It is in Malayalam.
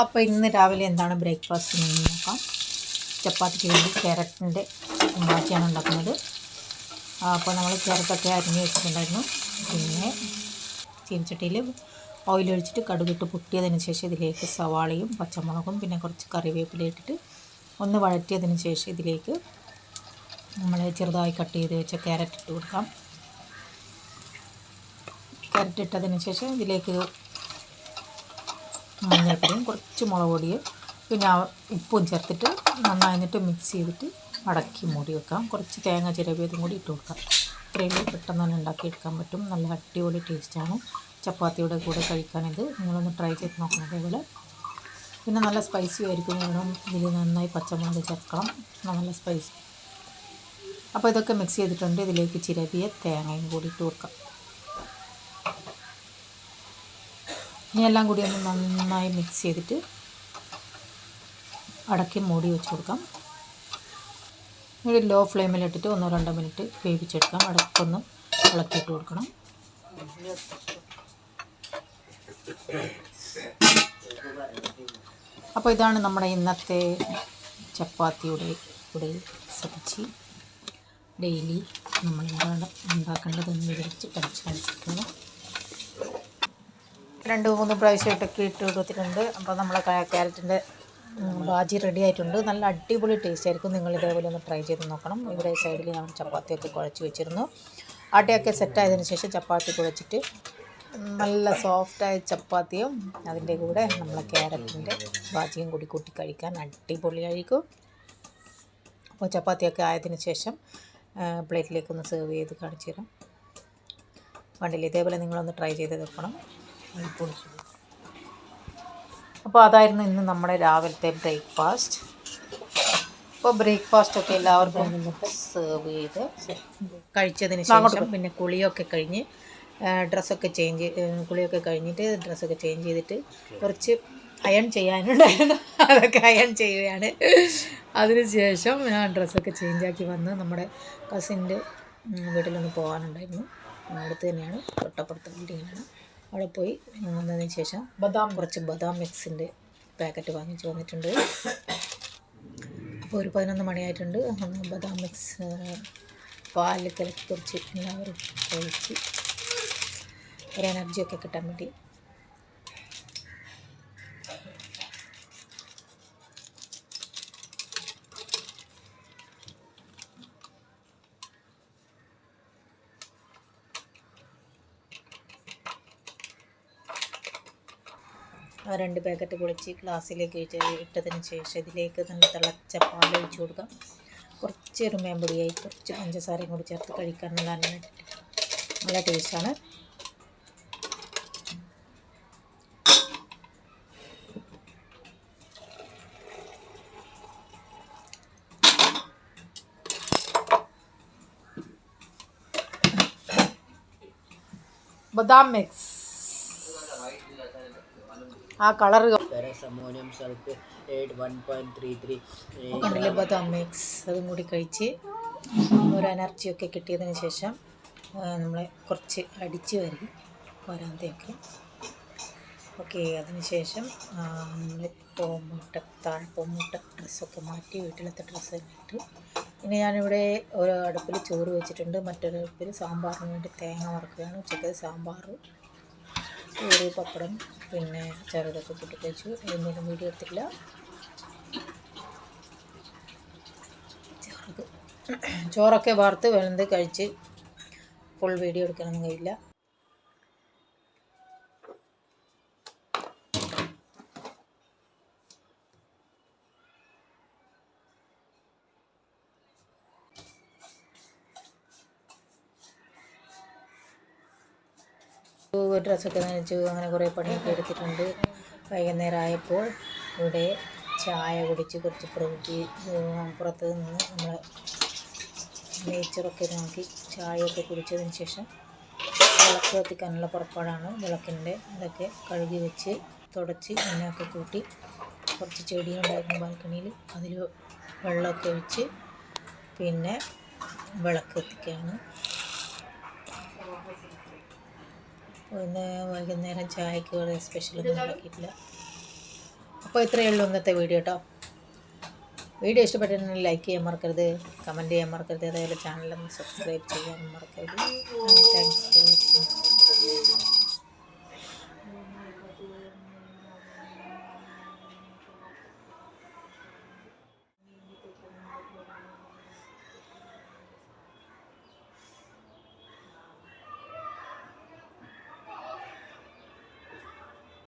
അപ്പോൾ ഇന്ന് രാവിലെ എന്താണ് ബ്രേക്ക്ഫാസ്റ്റിന് നോക്കാം. ചപ്പാത്തിക്ക് വേണ്ടി ക്യാരറ്റിൻ്റെ ബാക്കിയാണ് ഉണ്ടാക്കുന്നത്. അപ്പോൾ നമ്മൾ ക്യാരറ്റൊക്കെ അരിഞ്ഞ് വെച്ചിട്ടുണ്ടായിരുന്നു. പിന്നെ ചീനച്ചട്ടിയിൽ ഓയിൽ ഒഴിച്ചിട്ട് കടുകിട്ട് പൊട്ടിയതിന് ശേഷം ഇതിലേക്ക് സവാളയും പച്ചമുളകും പിന്നെ കുറച്ച് കറിവേപ്പില ഇട്ടിട്ട് ഒന്ന് വഴറ്റിയതിന് ശേഷം ഇതിലേക്ക് നമ്മൾ ചെറുതായി കട്ട് ചെയ്ത് വെച്ച ക്യാരറ്റ് ഇട്ട് കൊടുക്കാം. ക്യാരറ്റ് ഇട്ടതിന് ശേഷം ഇതിലേക്ക് മഞ്ഞൾപ്പൊടിയും കുറച്ച് മുളക് പൊടിയും പിന്നെ ഉപ്പും ചേർത്തിട്ട് നന്നായിട്ട് മിക്സ് ചെയ്തിട്ട് അടക്കി മൂടി വെക്കാം. കുറച്ച് തേങ്ങ ചിരവിയതും കൂടി ഇട്ട് കൊടുക്കാം. ഇത്രയും പെട്ടെന്ന് തന്നെ ഉണ്ടാക്കിയെടുക്കാൻ പറ്റും. നല്ല അടിപൊളി ടേസ്റ്റാണ് ചപ്പാത്തിയുടെ കൂടെ കഴിക്കാനിത്. നിങ്ങളൊന്ന് ട്രൈ ചെയ്ത് നോക്കണം അതേപോലെ. പിന്നെ നല്ല സ്പൈസി ആയിരിക്കും. ഇതിൽ നന്നായി പച്ചമുളക് ചേർക്കണം, നല്ല സ്പൈസി. അപ്പോൾ ഇതൊക്കെ മിക്സ് ചെയ്തിട്ടുണ്ട്. ഇതിലേക്ക് ചിരവിയ തേങ്ങയും കൂടി ഇട്ട് കൊടുക്കാം. ഇനി എല്ലാം കൂടി ഒന്ന് നന്നായി മിക്സ് ചെയ്തിട്ട് അടക്കി മൂടി വെച്ച് കൊടുക്കാം. ഒരു ലോ ഫ്ലെയിമിലിട്ടിട്ട് 1-2 മിനിറ്റ് വേവിച്ചെടുക്കാം. അടക്കൊന്ന് ഇളക്കിയിട്ട് കൊടുക്കണം. അപ്പോൾ ഇതാണ് നമ്മുടെ ഇന്നത്തെ ചപ്പാത്തിയുടെ കൂടെ സബ്ജി. ഡെയിലി നമ്മളെന്താണ് ഉണ്ടാക്കേണ്ടതെന്ന് വിവരിച്ച് ടെൻഷൻ 2-3 പ്രാവശ്യമായിട്ടൊക്കെ ഇട്ട് കൊടുത്തിട്ടുണ്ട്. അപ്പോൾ നമ്മളെ ക്യാരറ്റിൻ്റെ ബാജി റെഡി ആയിട്ടുണ്ട്. നല്ല അടിപൊളി ടേസ്റ്റ് ആയിരിക്കും. നിങ്ങൾ ഇതേപോലെ ഒന്ന് ട്രൈ ചെയ്ത് നോക്കണം. ഇവിടെ സൈഡിൽ ഞാൻ ചപ്പാത്തിയൊക്കെ കുഴച്ച് വെച്ചിരുന്നു. ആട്ടയൊക്കെ സെറ്റായതിനു ശേഷം ചപ്പാത്തി കുഴച്ചിട്ട് നല്ല സോഫ്റ്റായ ചപ്പാത്തിയും അതിൻ്റെ കൂടെ നമ്മളെ ക്യാരറ്റിൻ്റെ ബാജിയും കൂടി കൂട്ടി കഴിക്കാൻ അടിപൊളിയായിരിക്കും. അപ്പോൾ ചപ്പാത്തിയൊക്കെ ആയതിനു ശേഷം പ്ലേറ്റിലേക്കൊന്ന് സെർവ് ചെയ്ത് കാണിച്ചു തരാം. വണ്ടിയിൽ ഇതേപോലെ നിങ്ങളൊന്ന് ട്രൈ ചെയ്ത് വെക്കണം. അപ്പോൾ അതായിരുന്നു ഇന്ന് നമ്മുടെ രാവിലത്തെ ബ്രേക്ക്ഫാസ്റ്റ്. അപ്പോൾ ബ്രേക്ക്ഫാസ്റ്റൊക്കെ എല്ലാവർക്കും സെർവ് ചെയ്ത് കഴിച്ചതിന് ശേഷം പിന്നെ കുളിയൊക്കെ കഴിഞ്ഞ് കുളിയൊക്കെ കഴിഞ്ഞിട്ട് ഡ്രസ്സൊക്കെ ചേഞ്ച് ചെയ്തിട്ട് കുറച്ച് അയൺ ചെയ്യാനുണ്ടായിരുന്നു. അതൊക്കെ അയൺ ചെയ്യുകയാണ്. അതിന് ശേഷം ഞാൻ ഡ്രസ്സൊക്കെ ചേഞ്ചാക്കി വന്ന് നമ്മുടെ കസിൻ്റെ വീട്ടിലൊന്ന് പോകാനുണ്ടായിരുന്നു. അടുത്ത് തന്നെയാണ്, തൊട്ടപ്പുറത്തെ ബിൽഡിങ്ങിലാണ്. അവിടെ പോയി വന്നതിന് ശേഷം കുറച്ച് ബദാം മിക്സിൻ്റെ പാക്കറ്റ് വാങ്ങിച്ച് വന്നിട്ടുണ്ട്. അപ്പോൾ ഒരു 11 മണിയായിട്ടുണ്ട്. ബദാം മിക്സ് പാലിൽ കലക്കി കുറച്ച് എല്ലാവരും കഴിച്ച് ഒരു എനർജിയൊക്കെ കിട്ടാൻ വേണ്ടി. ആ 2 പാക്കറ്റ് പൊളിച്ച് ഗ്ലാസ്സിലേക്ക് ഇട്ടതിന് ശേഷം ഇതിലേക്ക് നല്ല തിളച്ച പാൽ ഒഴിച്ച് കൊടുക്കാം. കുറച്ച് രുമേമ്പൊടിയായി കുറച്ച് പഞ്ചസാരയും കൂടി ചേർത്ത് കഴിക്കാൻ നല്ല ടേസ്റ്റാണ്. ബദാം മിക്സ് ആ കളർ കണ്ടില്ലേ, ബദാം മിക്സ് അതും കൂടി കഴിച്ച് ഒരു എനർജിയൊക്കെ കിട്ടിയതിന് ശേഷം നമ്മൾ കുറച്ച് അടിച്ച് വരാന്തൊക്കെ ഓക്കെ. അതിന് ശേഷം നമ്മൾ പൊമ്മുട്ട ഡ്രസ്സൊക്കെ മാറ്റി വീട്ടിലത്തെ ഡ്രസ്സ് ഇട്ട് പിന്നെ ഞാനിവിടെ ഒരു അടുപ്പിൽ ചോറ് വെച്ചിട്ടുണ്ട്. മറ്റൊരു അടുപ്പിൽ സാമ്പാറിന് വേണ്ടി തേങ്ങ വറുക്കുകയാണ്. ഉച്ചക്ക് സാമ്പാർ, ചോറ്, പപ്പടം പിന്നെ ചെറുതൊക്കെ കൂട്ടി കഴിച്ചു. എന്തെങ്കിലും വീഡിയോ എടുത്തില്ല. ചോറൊക്കെ വറുത്ത് വെന്ത് കഴിച്ച് ഫുൾ വീഡിയോ എടുക്കാനൊന്നും കഴിയില്ല. ഡ്രസ്സൊക്കെ നനച്ചു അങ്ങനെ കുറേ പണിയൊക്കെ എടുത്തിട്ടുണ്ട്. വൈകുന്നേരം ആയപ്പോൾ ഇവിടെ ചായ കുടിച്ച് കുറച്ച് പുറത്ത് നിന്ന് നമ്മൾ നേച്ചറൊക്കെ നോക്കി ചായയൊക്കെ കുടിച്ചതിന് ശേഷം വിളക്ക് കത്തിക്കാനുള്ള പുറപ്പാടാണ്. വിളക്കിൻ്റെ ഇതൊക്കെ കഴുകി വെച്ച് തുടച്ച് എണ്ണയൊക്കെ കൂട്ടി കുറച്ച് ചെടിയുണ്ടായിരുന്നു ബാൽക്കണിയിൽ. അതിൽ വെള്ളമൊക്കെ ഒഴിച്ച് പിന്നെ വിളക്ക് കത്തിക്കുകയാണ്. ഇന്ന് വൈകുന്നേരം ചായക്ക് വളരെ സ്പെഷ്യലൊന്നും ഉണ്ടാക്കിയിട്ടില്ല. അപ്പോൾ ഇത്രയേ ഉള്ളൂ ഇന്നത്തെ വീഡിയോ കേട്ടോ. വീഡിയോ ഇഷ്ടപ്പെട്ടിട്ടുണ്ടെങ്കിൽ ലൈക്ക് ചെയ്യാൻ മറക്കരുത്, കമൻറ്റ് ചെയ്യാൻ മറക്കരുത്, അതേപോലെ ചാനലൊന്ന് സബ്സ്ക്രൈബ് ചെയ്യാൻ മറക്കരുത്. Thanks for watching.